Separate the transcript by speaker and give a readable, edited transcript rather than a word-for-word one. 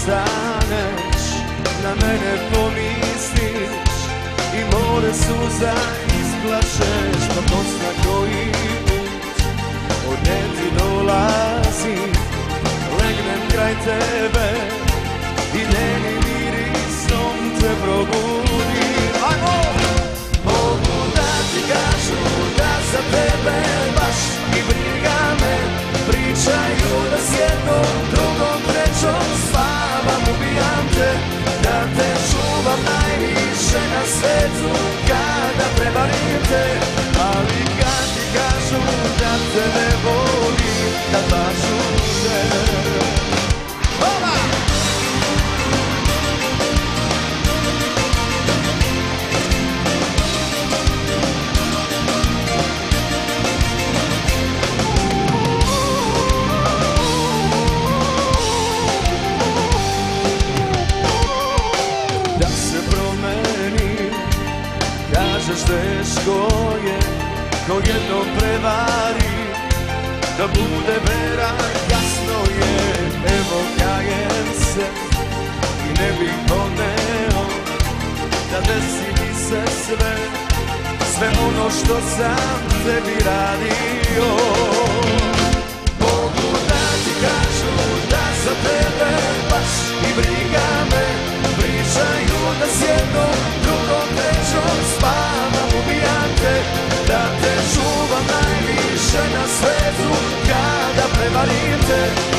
Speaker 1: staneš, na mene pomisliš i more suza isplašeš, pa ko zna koji put od nje ti dolazi. Legnem kraj tebe i njenim mirisom te probudim. Ajmo! Mogu da ti kažu da za tebe baš i briga me, pričaju da s jednom, drugom, trećom spavam, ubijam te, da te čuvam najviše na svetu kada prevarim te. Ali kad ti kažu da te ne volim, da lažu te. Kažeš teško je, ko jedno prevari, da bude vera, jasno je. Evo kajem se i ne bih poneo, da desi mi se sve, sve ono što sam tebi radio. Mogu da ti kažu da za tebe baš i briga me, pričaju da s jednom, drugom, trećom spavam, ubijam te, da te čuvam najviše na svetu kada prevarim te.